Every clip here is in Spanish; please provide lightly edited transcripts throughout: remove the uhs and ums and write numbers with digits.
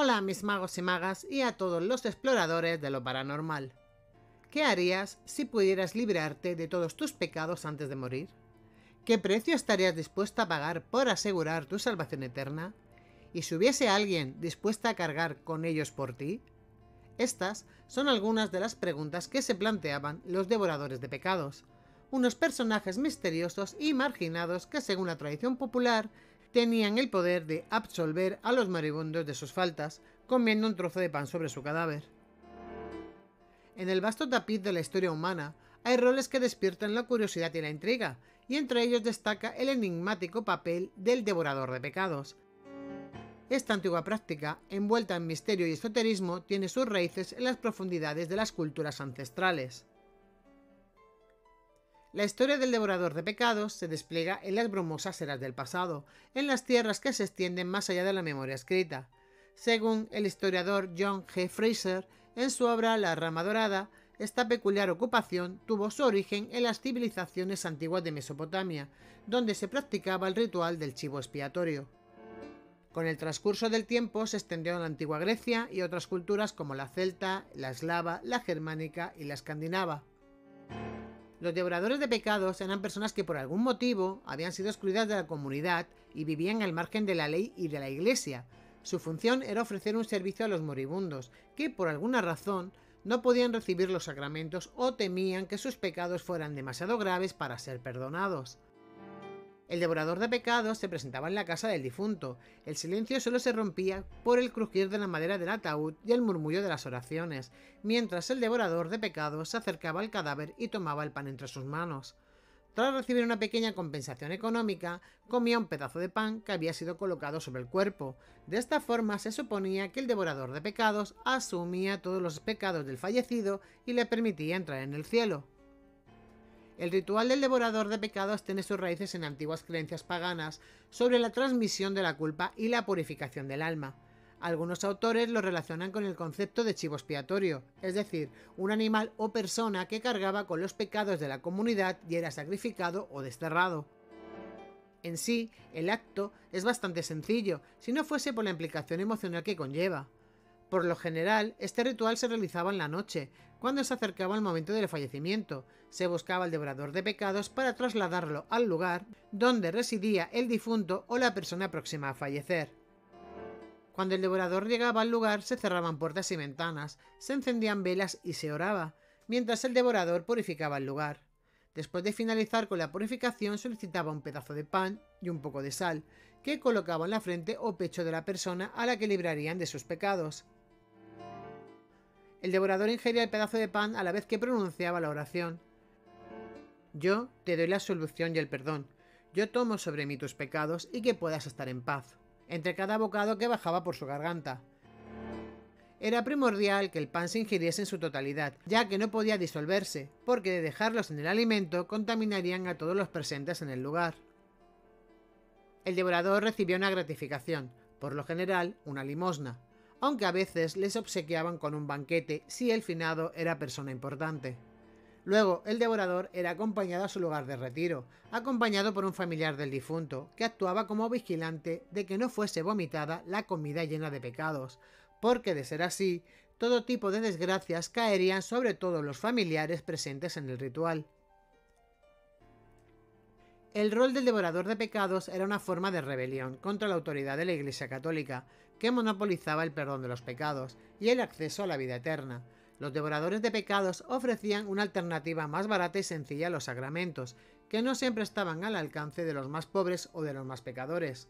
Hola mis magos y magas y a todos los exploradores de lo paranormal. ¿Qué harías si pudieras librarte de todos tus pecados antes de morir? ¿Qué precio estarías dispuesta a pagar por asegurar tu salvación eterna? ¿Y si hubiese alguien dispuesta a cargar con ellos por ti? Estas son algunas de las preguntas que se planteaban los devoradores de pecados, unos personajes misteriosos y marginados que, según la tradición popular, tenían el poder de absolver a los moribundos de sus faltas, comiendo un trozo de pan sobre su cadáver. En el vasto tapiz de la historia humana, hay roles que despiertan la curiosidad y la intriga, y entre ellos destaca el enigmático papel del devorador de pecados. Esta antigua práctica, envuelta en misterio y esoterismo, tiene sus raíces en las profundidades de las culturas ancestrales. La historia del devorador de pecados se despliega en las brumosas eras del pasado, en las tierras que se extienden más allá de la memoria escrita. Según el historiador John G. Fraser, en su obra La Rama Dorada, esta peculiar ocupación tuvo su origen en las civilizaciones antiguas de Mesopotamia, donde se practicaba el ritual del chivo expiatorio. Con el transcurso del tiempo se extendió a la antigua Grecia y otras culturas como la celta, la eslava, la germánica y la escandinava. Los devoradores de pecados eran personas que por algún motivo habían sido excluidas de la comunidad y vivían al margen de la ley y de la iglesia. Su función era ofrecer un servicio a los moribundos, que por alguna razón no podían recibir los sacramentos o temían que sus pecados fueran demasiado graves para ser perdonados. El devorador de pecados se presentaba en la casa del difunto. El silencio solo se rompía por el crujir de la madera del ataúd y el murmullo de las oraciones, mientras el devorador de pecados se acercaba al cadáver y tomaba el pan entre sus manos. Tras recibir una pequeña compensación económica, comía un pedazo de pan que había sido colocado sobre el cuerpo. De esta forma se suponía que el devorador de pecados asumía todos los pecados del fallecido y le permitía entrar en el cielo. El ritual del devorador de pecados tiene sus raíces en antiguas creencias paganas sobre la transmisión de la culpa y la purificación del alma. Algunos autores lo relacionan con el concepto de chivo expiatorio, es decir, un animal o persona que cargaba con los pecados de la comunidad y era sacrificado o desterrado. En sí, el acto es bastante sencillo, si no fuese por la implicación emocional que conlleva. Por lo general, este ritual se realizaba en la noche, cuando se acercaba el momento del fallecimiento. Se buscaba al devorador de pecados para trasladarlo al lugar donde residía el difunto o la persona próxima a fallecer. Cuando el devorador llegaba al lugar, se cerraban puertas y ventanas, se encendían velas y se oraba, mientras el devorador purificaba el lugar. Después de finalizar con la purificación, solicitaba un pedazo de pan y un poco de sal, que colocaba en la frente o pecho de la persona a la que librarían de sus pecados. El devorador ingería el pedazo de pan a la vez que pronunciaba la oración. Yo te doy la absolución y el perdón. Yo tomo sobre mí tus pecados y que puedas estar en paz. Entre cada bocado que bajaba por su garganta. Era primordial que el pan se ingiriese en su totalidad, ya que no podía disolverse, porque de dejarlos en el alimento contaminarían a todos los presentes en el lugar. El devorador recibía una gratificación, por lo general una limosna, aunque a veces les obsequiaban con un banquete si el finado era persona importante. Luego, el devorador era acompañado a su lugar de retiro, acompañado por un familiar del difunto, que actuaba como vigilante de que no fuese vomitada la comida llena de pecados, porque de ser así, todo tipo de desgracias caerían sobre todos los familiares presentes en el ritual. El rol del devorador de pecados era una forma de rebelión contra la autoridad de la Iglesia Católica, que monopolizaba el perdón de los pecados y el acceso a la vida eterna. Los devoradores de pecados ofrecían una alternativa más barata y sencilla a los sacramentos, que no siempre estaban al alcance de los más pobres o de los más pecadores.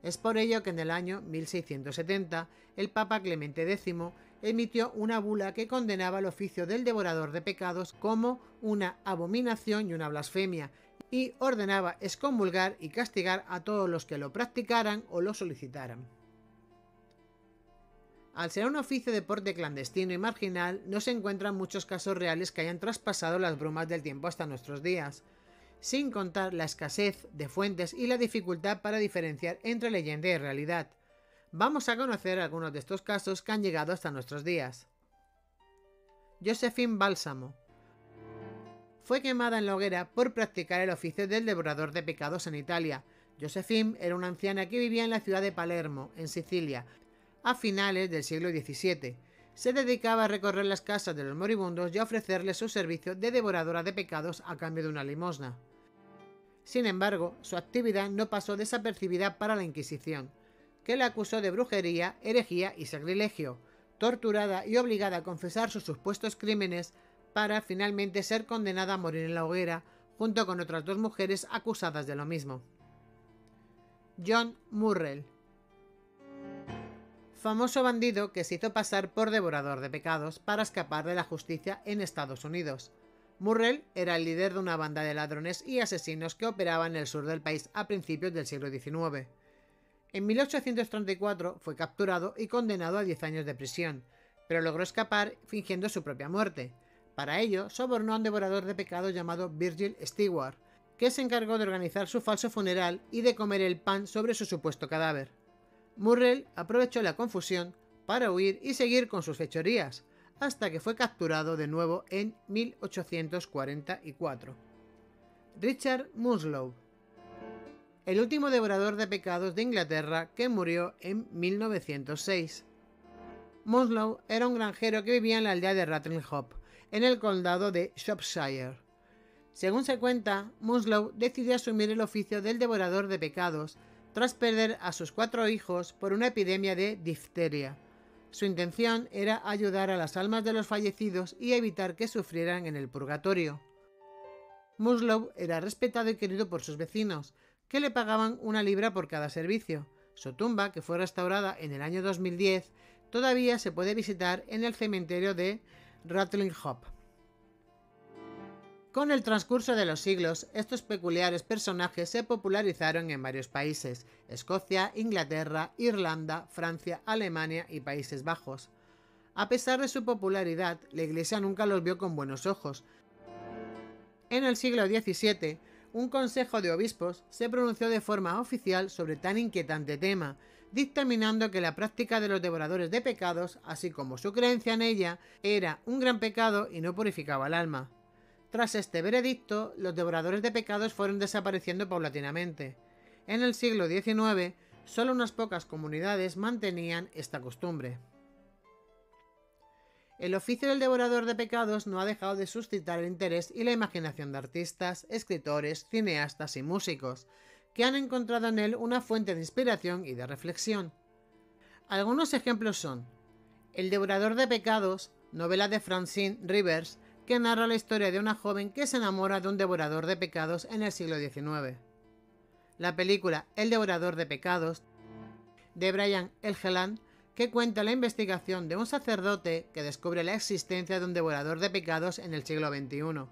Es por ello que en el año 1670 el Papa Clemente X emitió una bula que condenaba el oficio del devorador de pecados como una abominación y una blasfemia, y ordenaba excomulgar y castigar a todos los que lo practicaran o lo solicitaran. Al ser un oficio de porte clandestino y marginal, no se encuentran muchos casos reales que hayan traspasado las brumas del tiempo hasta nuestros días, sin contar la escasez de fuentes y la dificultad para diferenciar entre leyenda y realidad. Vamos a conocer algunos de estos casos que han llegado hasta nuestros días. Josephine Bálsamo fue quemada en la hoguera por practicar el oficio del devorador de pecados en Italia. Josephine era una anciana que vivía en la ciudad de Palermo, en Sicilia. a finales del siglo XVII. Se dedicaba a recorrer las casas de los moribundos y a ofrecerles su servicio de devoradora de pecados a cambio de una limosna. Sin embargo, su actividad no pasó desapercibida para la Inquisición, que la acusó de brujería, herejía y sacrilegio, torturada y obligada a confesar sus supuestos crímenes para finalmente ser condenada a morir en la hoguera junto con otras 2 mujeres acusadas de lo mismo. John Murrell, famoso bandido que se hizo pasar por devorador de pecados para escapar de la justicia en Estados Unidos. Murrell era el líder de una banda de ladrones y asesinos que operaba en el sur del país a principios del siglo XIX. En 1834 fue capturado y condenado a 10 años de prisión, pero logró escapar fingiendo su propia muerte. Para ello, sobornó a un devorador de pecados llamado Virgil Stewart, que se encargó de organizar su falso funeral y de comer el pan sobre su supuesto cadáver. Murrell aprovechó la confusión para huir y seguir con sus fechorías, hasta que fue capturado de nuevo en 1844. Richard Muslow, el último devorador de pecados de Inglaterra que murió en 1906. Muslow era un granjero que vivía en la aldea de Rattling Hope, en el condado de Shropshire. Según se cuenta, Muslow decidió asumir el oficio del devorador de pecados tras perder a sus 4 hijos por una epidemia de difteria. Su intención era ayudar a las almas de los fallecidos y evitar que sufrieran en el purgatorio. Muslow era respetado y querido por sus vecinos, que le pagaban 1 libra por cada servicio. Su tumba, que fue restaurada en el año 2010, todavía se puede visitar en el cementerio de Rattling Hope. Con el transcurso de los siglos, estos peculiares personajes se popularizaron en varios países: Escocia, Inglaterra, Irlanda, Francia, Alemania y Países Bajos. A pesar de su popularidad, la Iglesia nunca los vio con buenos ojos. En el siglo XVII, un consejo de obispos se pronunció de forma oficial sobre tan inquietante tema, dictaminando que la práctica de los devoradores de pecados, así como su creencia en ella, era un gran pecado y no purificaba el alma. Tras este veredicto, los devoradores de pecados fueron desapareciendo paulatinamente. En el siglo XIX, solo unas pocas comunidades mantenían esta costumbre. El oficio del devorador de pecados no ha dejado de suscitar el interés y la imaginación de artistas, escritores, cineastas y músicos, que han encontrado en él una fuente de inspiración y de reflexión. Algunos ejemplos son El devorador de pecados, novela de Francine Rivers, que narra la historia de una joven que se enamora de un devorador de pecados en el siglo XIX. La película El devorador de pecados, de Brian Helgeland, que cuenta la investigación de un sacerdote que descubre la existencia de un devorador de pecados en el siglo XXI.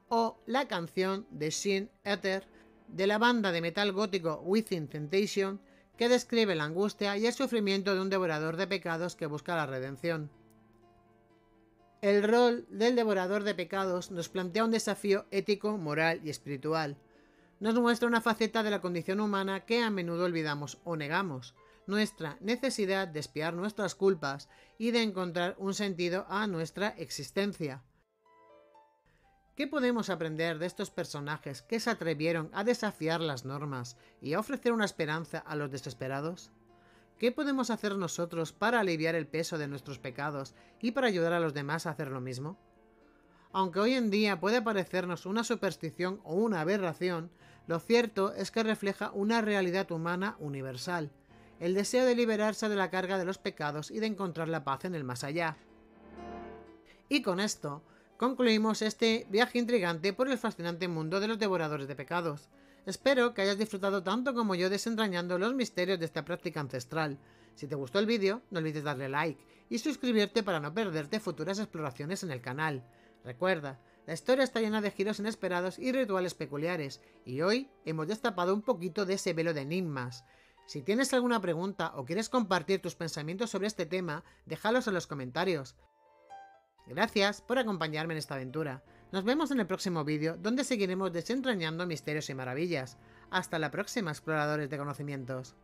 O la canción de Sin Eater, de la banda de metal gótico Within Temptation, que describe la angustia y el sufrimiento de un devorador de pecados que busca la redención. El rol del devorador de pecados nos plantea un desafío ético, moral y espiritual. Nos muestra una faceta de la condición humana que a menudo olvidamos o negamos, nuestra necesidad de expiar nuestras culpas y de encontrar un sentido a nuestra existencia. ¿Qué podemos aprender de estos personajes que se atrevieron a desafiar las normas y a ofrecer una esperanza a los desesperados? ¿Qué podemos hacer nosotros para aliviar el peso de nuestros pecados y para ayudar a los demás a hacer lo mismo? Aunque hoy en día puede parecernos una superstición o una aberración, lo cierto es que refleja una realidad humana universal, el deseo de liberarse de la carga de los pecados y de encontrar la paz en el más allá. Y con esto, concluimos este viaje intrigante por el fascinante mundo de los devoradores de pecados. Espero que hayas disfrutado tanto como yo desentrañando los misterios de esta práctica ancestral. Si te gustó el vídeo, no olvides darle like y suscribirte para no perderte futuras exploraciones en el canal. Recuerda, la historia está llena de giros inesperados y rituales peculiares, y hoy hemos destapado un poquito de ese velo de enigmas. Si tienes alguna pregunta o quieres compartir tus pensamientos sobre este tema, déjalos en los comentarios. Gracias por acompañarme en esta aventura. Nos vemos en el próximo vídeo, donde seguiremos desentrañando misterios y maravillas. Hasta la próxima, exploradores de conocimientos.